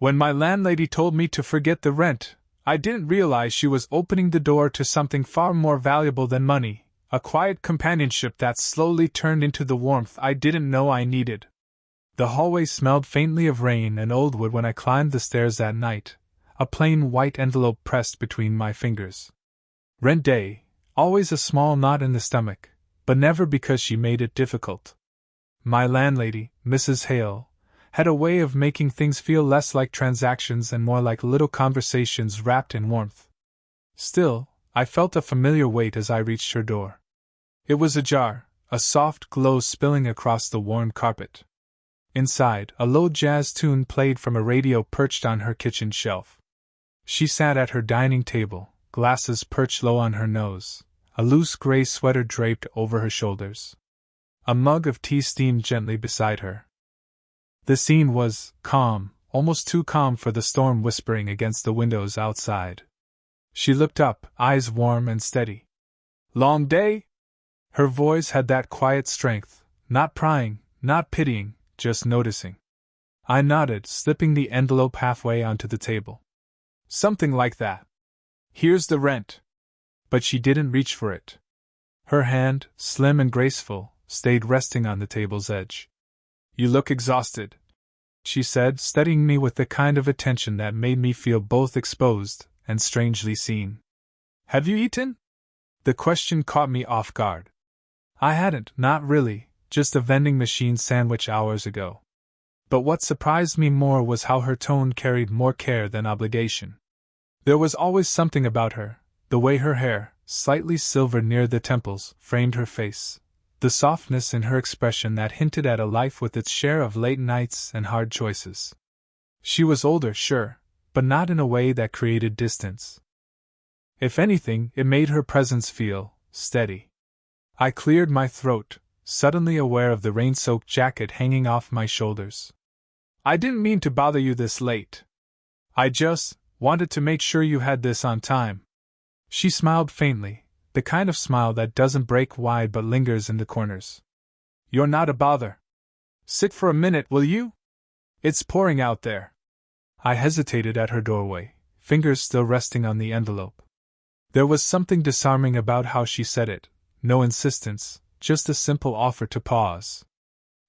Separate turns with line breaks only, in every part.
When my landlady told me to forget the rent, I didn't realize she was opening the door to something far more valuable than money, a quiet companionship that slowly turned into the warmth I didn't know I needed. The hallway smelled faintly of rain and old wood when I climbed the stairs that night, a plain white envelope pressed between my fingers. Rent day, always a small knot in the stomach, but never because she made it difficult. My landlady, Mrs. Hale, had a way of making things feel less like transactions and more like little conversations wrapped in warmth. Still, I felt a familiar weight as I reached her door. It was ajar, a soft glow spilling across the worn carpet. Inside, a low jazz tune played from a radio perched on her kitchen shelf. She sat at her dining table, glasses perched low on her nose, a loose gray sweater draped over her shoulders. A mug of tea steamed gently beside her. The scene was calm, almost too calm for the storm whispering against the windows outside. She looked up, eyes warm and steady. "Long day?" Her voice had that quiet strength, not prying, not pitying, just noticing. I nodded, slipping the envelope halfway onto the table. "Something like that. Here's the rent." But she didn't reach for it. Her hand, slim and graceful, stayed resting on the table's edge. "You look exhausted," she said, studying me with the kind of attention that made me feel both exposed and strangely seen. "Have you eaten?" The question caught me off guard. I hadn't, not really, just a vending machine sandwich hours ago. But what surprised me more was how her tone carried more care than obligation. There was always something about her, the way her hair, slightly silvered near the temples, framed her face, the softness in her expression that hinted at a life with its share of late nights and hard choices. She was older, sure, but not in a way that created distance. If anything, it made her presence feel steady. I cleared my throat, suddenly aware of the rain-soaked jacket hanging off my shoulders. "I didn't mean to bother you this late. I just wanted to make sure you had this on time." She smiled faintly, the kind of smile that doesn't break wide but lingers in the corners. "You're not a bother. Sit for a minute, will you? It's pouring out there." I hesitated at her doorway, fingers still resting on the envelope. There was something disarming about how she said it, no insistence, just a simple offer to pause.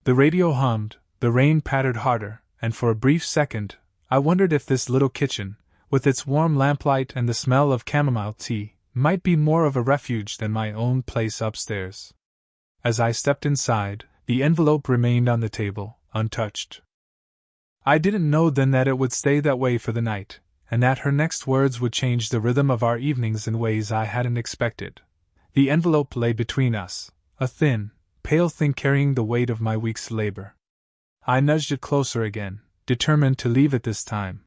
The radio hummed, the rain pattered harder, and for a brief second, I wondered if this little kitchen, with its warm lamplight and the smell of chamomile tea, might be more of a refuge than my own place upstairs. As I stepped inside, the envelope remained on the table, untouched. I didn't know then that it would stay that way for the night, and that her next words would change the rhythm of our evenings in ways I hadn't expected. The envelope lay between us, a thin, pale thing carrying the weight of my week's labor. I nudged it closer again, determined to leave it this time.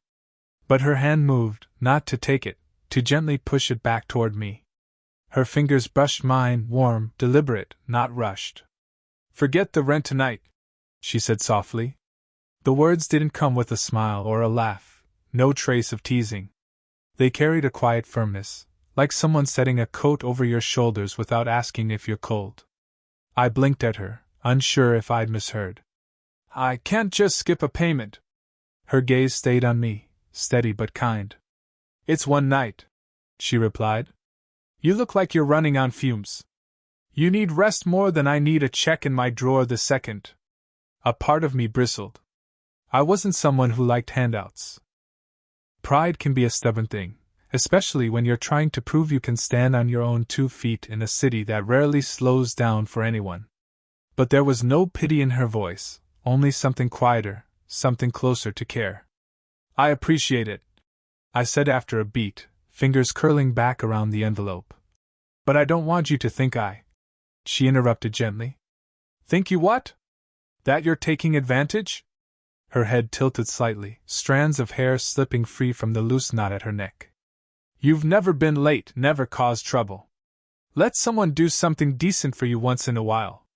But her hand moved, not to take it, to gently push it back toward me. Her fingers brushed mine, warm, deliberate, not rushed. "Forget the rent tonight," she said softly. The words didn't come with a smile or a laugh, no trace of teasing. They carried a quiet firmness, like someone setting a coat over your shoulders without asking if you're cold. I blinked at her, unsure if I'd misheard. "I can't just skip a payment." Her gaze stayed on me, steady but kind. "It's one night," she replied. "You look like you're running on fumes. You need rest more than I need a check in my drawer the second." A part of me bristled. I wasn't someone who liked handouts. Pride can be a stubborn thing, especially when you're trying to prove you can stand on your own 2 feet in a city that rarely slows down for anyone. But there was no pity in her voice, only something quieter, something closer to care. "I appreciate it," I said after a beat, fingers curling back around the envelope. "But I don't want you to think She interrupted gently. "Think you what? That you're taking advantage?" Her head tilted slightly, strands of hair slipping free from the loose knot at her neck. "You've never been late, never caused trouble. Let someone do something decent for you once in a while."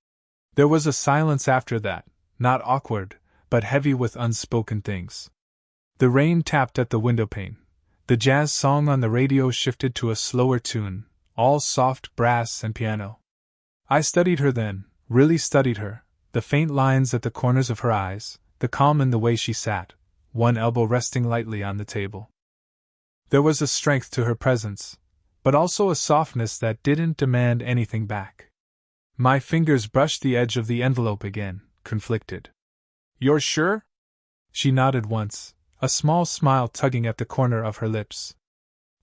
There was a silence after that, not awkward, but heavy with unspoken things. The rain tapped at the windowpane. The jazz song on the radio shifted to a slower tune, all soft brass and piano. I studied her then, really studied her, the faint lines at the corners of her eyes, the calm in the way she sat, one elbow resting lightly on the table. There was a strength to her presence, but also a softness that didn't demand anything back. My fingers brushed the edge of the envelope again, conflicted. "You're sure?" She nodded once, a small smile tugging at the corner of her lips.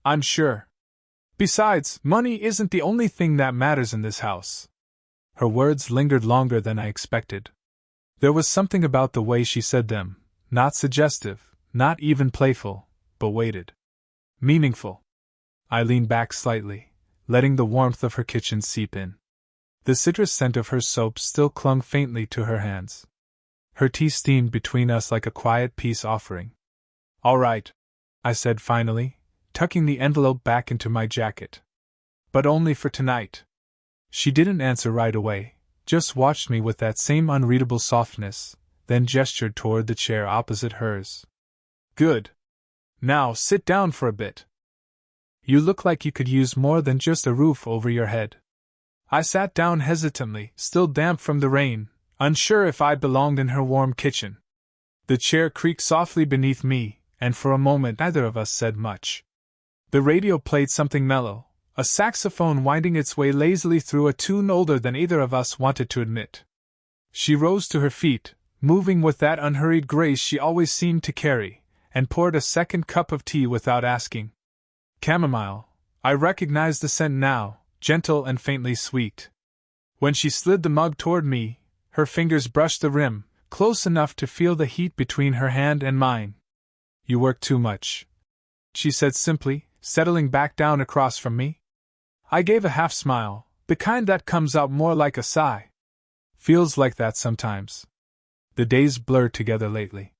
"I'm sure. Besides, money isn't the only thing that matters in this house." Her words lingered longer than I expected. There was something about the way she said them, not suggestive, not even playful, but weighted. Meaningful. I leaned back slightly, letting the warmth of her kitchen seep in. The citrus scent of her soap still clung faintly to her hands. Her tea steamed between us like a quiet peace offering. "All right," I said finally, tucking the envelope back into my jacket. "But only for tonight." She didn't answer right away, just watched me with that same unreadable softness, then gestured toward the chair opposite hers. "Good. Now sit down for a bit. You look like you could use more than just a roof over your head." I sat down hesitantly, still damp from the rain, unsure if I belonged in her warm kitchen. The chair creaked softly beneath me, and for a moment neither of us said much. The radio played something mellow, a saxophone winding its way lazily through a tune older than either of us wanted to admit. She rose to her feet, moving with that unhurried grace she always seemed to carry, and poured a second cup of tea without asking. Chamomile. I recognized the scent now, gentle and faintly sweet. When she slid the mug toward me, her fingers brushed the rim, close enough to feel the heat between her hand and mine. "You work too much," she said simply, settling back down across from me. I gave a half smile, the kind that comes out more like a sigh. "Feels like that sometimes. The days blur together lately."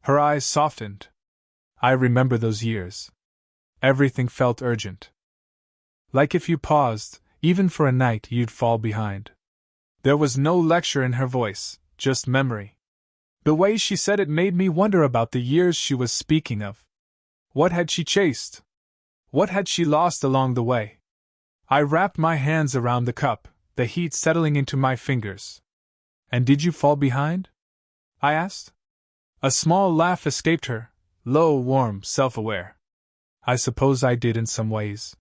Her eyes softened. I remember those years. Everything felt urgent. Like if you paused, even for a night, you'd fall behind. There was no lecture in her voice, just memory. The way she said it made me wonder about the years she was speaking of. What had she chased? What had she lost along the way? I wrapped my hands around the cup, the heat settling into my fingers. "And did you fall behind?" I asked. A small laugh escaped her, low, warm, self-aware. "I suppose I did in some ways.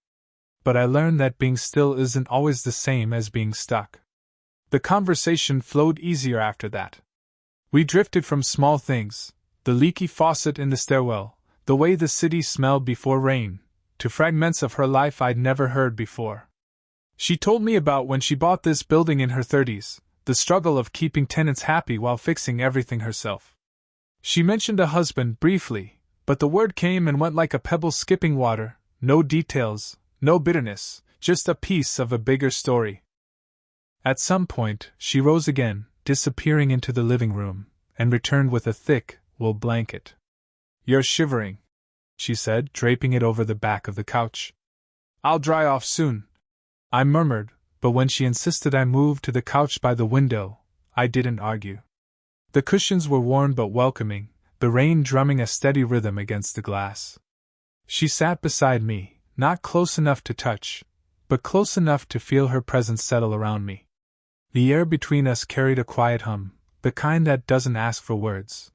But I learned that being still isn't always the same as being stuck." The conversation flowed easier after that. We drifted from small things, the leaky faucet in the stairwell, the way the city smelled before rain, to fragments of her life I'd never heard before. She told me about when she bought this building in her 30s, the struggle of keeping tenants happy while fixing everything herself. She mentioned a husband briefly, but the word came and went like a pebble skipping water, no details, no bitterness, just a piece of a bigger story. At some point, she rose again, disappearing into the living room, and returned with a thick, wool blanket. "You're shivering," she said, draping it over the back of the couch. "I'll dry off soon," I murmured, but when she insisted I move to the couch by the window, I didn't argue. The cushions were worn but welcoming, the rain drumming a steady rhythm against the glass. She sat beside me, not close enough to touch, but close enough to feel her presence settle around me. The air between us carried a quiet hum, the kind that doesn't ask for words.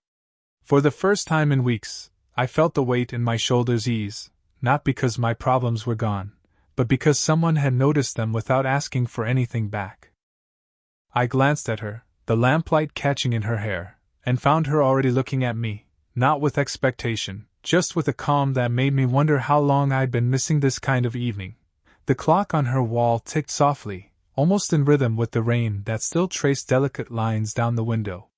For the first time in weeks, I felt the weight in my shoulders ease, not because my problems were gone, but because someone had noticed them without asking for anything back. I glanced at her, the lamplight catching in her hair, and found her already looking at me, not with expectation, just with a calm that made me wonder how long I'd been missing this kind of evening. The clock on her wall ticked softly, almost in rhythm with the rain that still traced delicate lines down the window.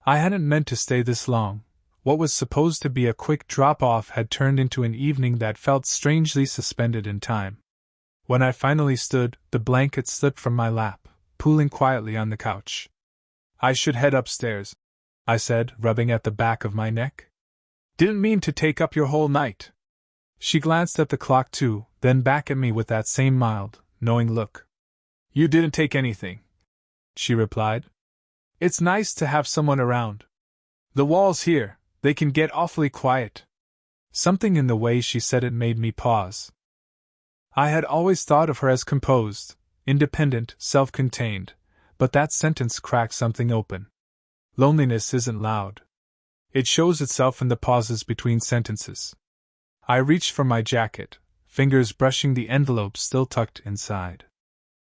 I hadn't meant to stay this long. What was supposed to be a quick drop-off had turned into an evening that felt strangely suspended in time. When I finally stood, the blanket slipped from my lap, pooling quietly on the couch. "I should head upstairs," I said, rubbing at the back of my neck. "Didn't mean to take up your whole night." She glanced at the clock too, then back at me with that same mild, knowing look. "You didn't take anything," she replied. "It's nice to have someone around. The walls here, they can get awfully quiet." Something in the way she said it made me pause. I had always thought of her as composed, independent, self-contained, but that sentence cracked something open. Loneliness isn't loud. It shows itself in the pauses between sentences. I reached for my jacket, fingers brushing the envelope still tucked inside.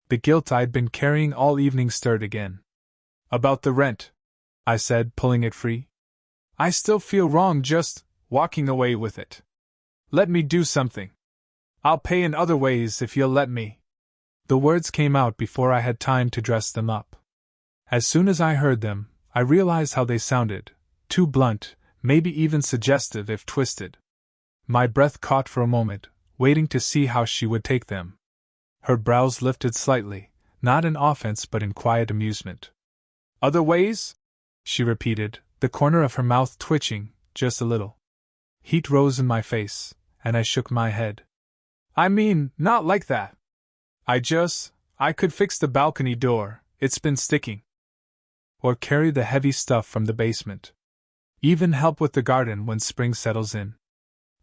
The guilt I'd been carrying all evening stirred again. About the rent, I said, pulling it free. I still feel wrong just walking away with it. Let me do something. I'll pay in other ways if you'll let me. The words came out before I had time to dress them up. As soon as I heard them, I realized how they sounded, too blunt, maybe even suggestive if twisted. My breath caught for a moment, waiting to see how she would take them. Her brows lifted slightly, not in offense but in quiet amusement. Other ways? She repeated, the corner of her mouth twitching, just a little. Heat rose in my face, and I shook my head. I mean, not like that. I could fix the balcony door, it's been sticking. Or carry the heavy stuff from the basement. Even help with the garden when spring settles in.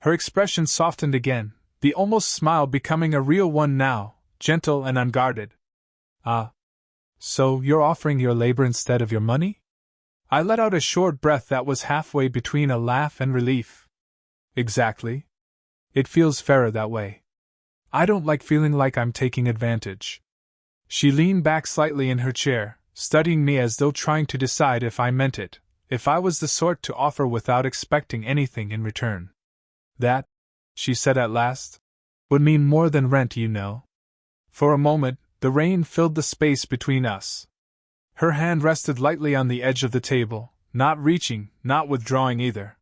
Her expression softened again, the almost smile becoming a real one now, gentle and unguarded. Ah. So you're offering your labor instead of your money? I let out a short breath that was halfway between a laugh and relief. Exactly. It feels fairer that way. I don't like feeling like I'm taking advantage. She leaned back slightly in her chair, studying me as though trying to decide if I meant it, if I was the sort to offer without expecting anything in return. That, she said at last, would mean more than rent, you know. For a moment, the rain filled the space between us. Her hand rested lightly on the edge of the table, not reaching, not withdrawing either.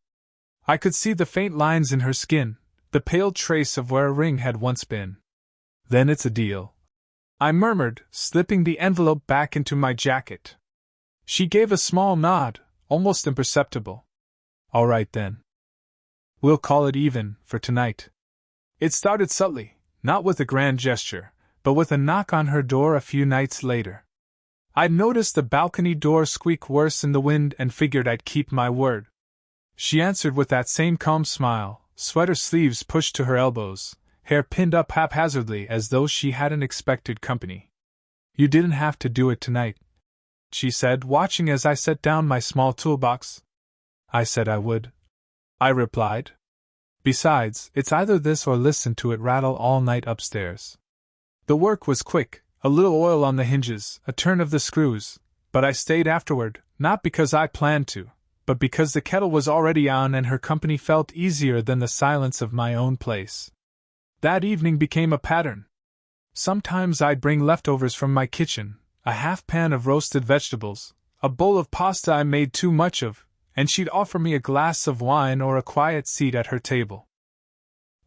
I could see the faint lines in her skin, the pale trace of where a ring had once been. Then it's a deal, I murmured, slipping the envelope back into my jacket. She gave a small nod, almost imperceptible. All right then. We'll call it even, for tonight. It started subtly, not with a grand gesture, but with a knock on her door a few nights later. I'd noticed the balcony door squeak worse in the wind and figured I'd keep my word. She answered with that same calm smile, sweater sleeves pushed to her elbows, hair pinned up haphazardly as though she hadn't expected company. You didn't have to do it tonight, she said, watching as I set down my small toolbox. I said I would, I replied. Besides, it's either this or listen to it rattle all night upstairs. The work was quick, a little oil on the hinges, a turn of the screws, but I stayed afterward, not because I planned to, but because the kettle was already on and her company felt easier than the silence of my own place. That evening became a pattern. Sometimes I'd bring leftovers from my kitchen, a half-pan of roasted vegetables, a bowl of pasta I made too much of, and she'd offer me a glass of wine or a quiet seat at her table.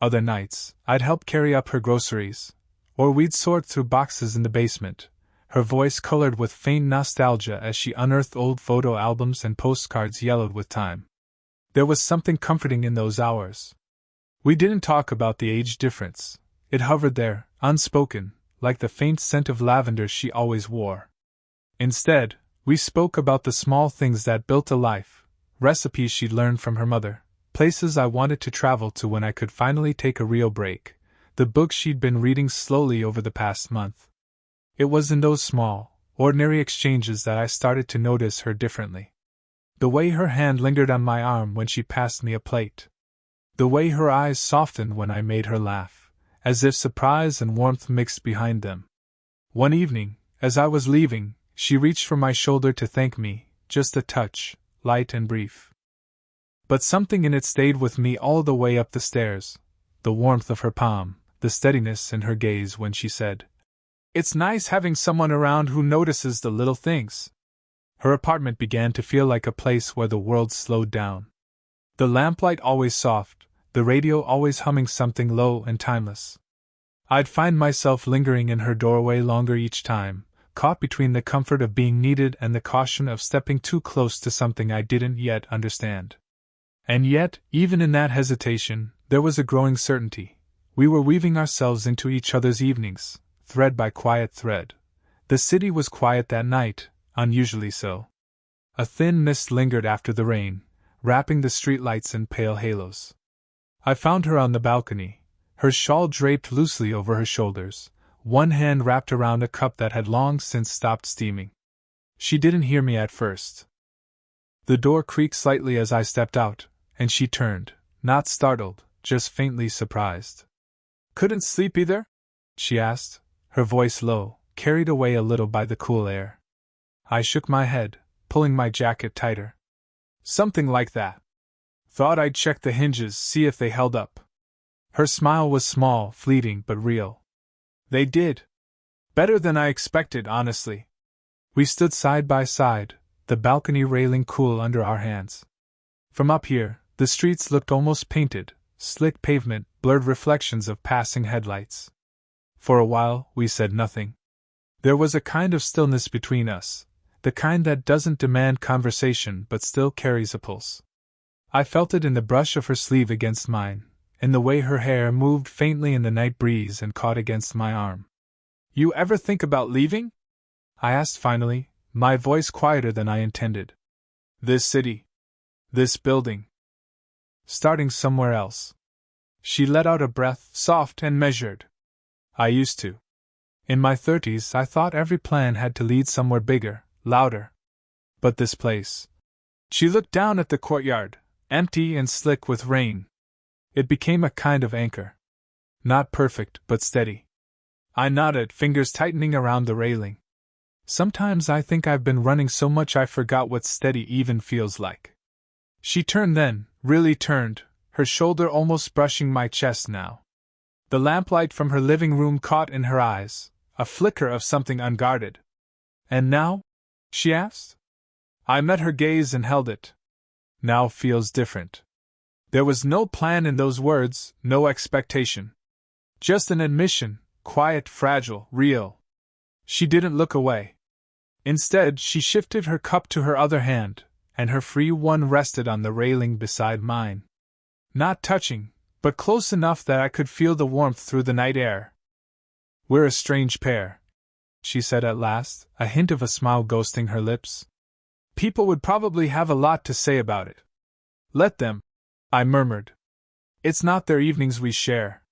Other nights, I'd help carry up her groceries, or we'd sort through boxes in the basement, her voice colored with faint nostalgia as she unearthed old photo albums and postcards yellowed with time. There was something comforting in those hours. We didn't talk about the age difference. It hovered there, unspoken, like the faint scent of lavender she always wore. Instead, we spoke about the small things that built a life, recipes she'd learned from her mother, places I wanted to travel to when I could finally take a real break, the books she'd been reading slowly over the past month. It was in those small, ordinary exchanges that I started to notice her differently. The way her hand lingered on my arm when she passed me a plate. The way her eyes softened when I made her laugh, as if surprise and warmth mixed behind them. One evening, as I was leaving, she reached for my shoulder to thank me, just a touch, light and brief. But something in it stayed with me all the way up the stairs, the warmth of her palm, the steadiness in her gaze when she said, "It's nice having someone around who notices the little things." Her apartment began to feel like a place where the world slowed down. The lamplight always soft, the radio always humming something low and timeless. I'd find myself lingering in her doorway longer each time, caught between the comfort of being needed and the caution of stepping too close to something I didn't yet understand. And yet, even in that hesitation, there was a growing certainty. We were weaving ourselves into each other's evenings, thread by quiet thread. The city was quiet that night, unusually so. A thin mist lingered after the rain, wrapping the streetlights in pale halos. I found her on the balcony, her shawl draped loosely over her shoulders, one hand wrapped around a cup that had long since stopped steaming. She didn't hear me at first. The door creaked slightly as I stepped out, and she turned, not startled, just faintly surprised. "Couldn't sleep either?" she asked, her voice low, carried away a little by the cool air. I shook my head, pulling my jacket tighter. "Something like that. Thought I'd check the hinges, see if they held up." Her smile was small, fleeting, but real. "They did. Better than I expected, honestly." We stood side by side, the balcony railing cool under our hands. From up here, the streets looked almost painted, slick pavement, blurred reflections of passing headlights. For a while, we said nothing. There was a kind of stillness between us, the kind that doesn't demand conversation but still carries a pulse. I felt it in the brush of her sleeve against mine, in the way her hair moved faintly in the night breeze and caught against my arm. "You ever think about leaving?" I asked finally, my voice quieter than I intended. "This city. This building. Starting somewhere else." She let out a breath, soft and measured. "I used to. In my 30s, I thought every plan had to lead somewhere bigger, louder. But this place." She looked down at the courtyard, empty and slick with rain. "It became a kind of anchor. Not perfect, but steady." I nodded, fingers tightening around the railing. "Sometimes I think I've been running so much I forgot what steady even feels like." She turned then, really turned, her shoulder almost brushing my chest now. The lamplight from her living room caught in her eyes, a flicker of something unguarded. "And now?" she asked. I met her gaze and held it. "Now feels different." There was no plan in those words, no expectation. Just an admission, quiet, fragile, real. She didn't look away. Instead, she shifted her cup to her other hand, and her free one rested on the railing beside mine. Not touching, but close enough that I could feel the warmth through the night air. "We're a strange pair," she said at last, a hint of a smile ghosting her lips. "People would probably have a lot to say about it." "Let them," I murmured. "It's not their evenings we share."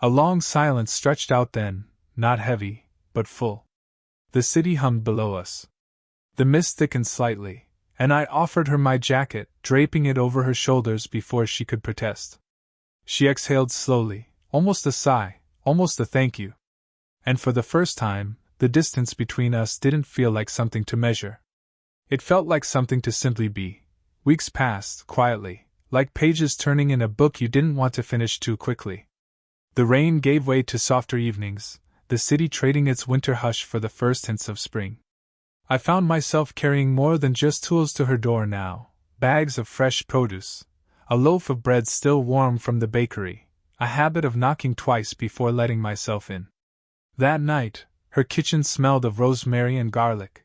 A long silence stretched out then, not heavy, but full. The city hummed below us. The mist thickened slightly, and I offered her my jacket, draping it over her shoulders before she could protest. She exhaled slowly, almost a sigh, almost a thank you. And for the first time, the distance between us didn't feel like something to measure. It felt like something to simply be. Weeks passed, quietly, like pages turning in a book you didn't want to finish too quickly. The rain gave way to softer evenings, the city trading its winter hush for the first hints of spring. I found myself carrying more than just tools to her door now, bags of fresh produce, a loaf of bread still warm from the bakery, a habit of knocking twice before letting myself in. That night, her kitchen smelled of rosemary and garlic.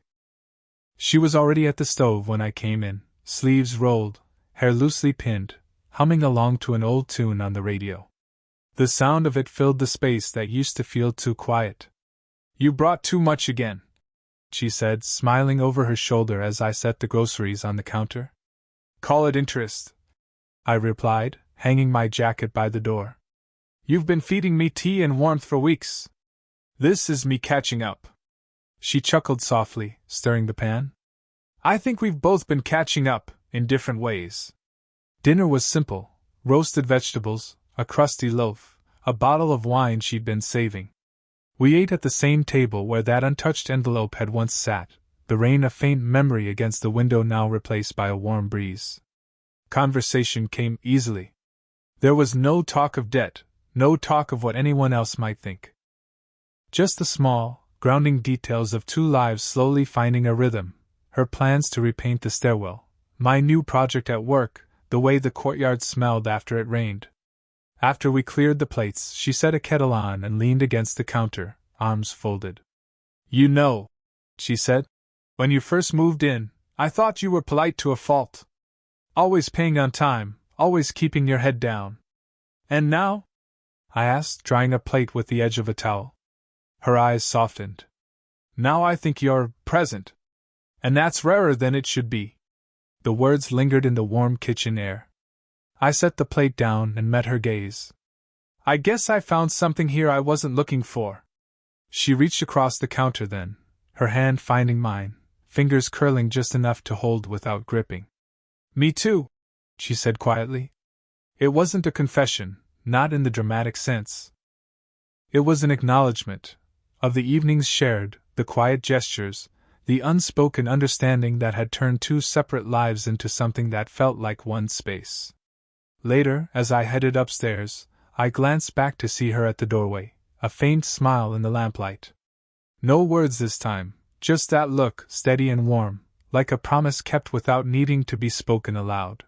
She was already at the stove when I came in, sleeves rolled, hair loosely pinned, humming along to an old tune on the radio. The sound of it filled the space that used to feel too quiet. "You brought too much again," she said, smiling over her shoulder as I set the groceries on the counter. "Call it interest," I replied, hanging my jacket by the door. "You've been feeding me tea and warmth for weeks. This is me catching up." She chuckled softly, stirring the pan. "I think we've both been catching up, in different ways." Dinner was simple: roasted vegetables, a crusty loaf, a bottle of wine she'd been saving. We ate at the same table where that untouched envelope had once sat, the rain a faint memory against the window now replaced by a warm breeze. Conversation came easily. There was no talk of debt, no talk of what anyone else might think. Just the small, grounding details of two lives slowly finding a rhythm, her plans to repaint the stairwell, my new project at work, the way the courtyard smelled after it rained. After we cleared the plates, she set a kettle on and leaned against the counter, arms folded. "You know," she said, "when you first moved in, I thought you were polite to a fault. Always paying on time, always keeping your head down. And now?" I asked, drying a plate with the edge of a towel. Her eyes softened. "Now I think you're present. And that's rarer than it should be." The words lingered in the warm kitchen air. I set the plate down and met her gaze. "I guess I found something here I wasn't looking for." She reached across the counter then, her hand finding mine, fingers curling just enough to hold without gripping. Me too, she said quietly. It wasn't a confession, not in the dramatic sense. It was an acknowledgement of the evenings shared, the quiet gestures, the unspoken understanding that had turned two separate lives into something that felt like one space. Later, as I headed upstairs, I glanced back to see her at the doorway, a faint smile in the lamplight. No words this time, just that look, steady and warm, like a promise kept without needing to be spoken aloud.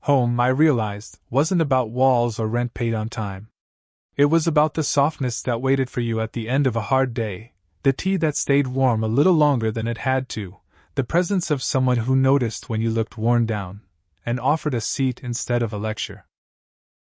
Home, I realized, wasn't about walls or rent paid on time. It was about the softness that waited for you at the end of a hard day, the tea that stayed warm a little longer than it had to, the presence of someone who noticed when you looked worn down, and offered a seat instead of a lecture.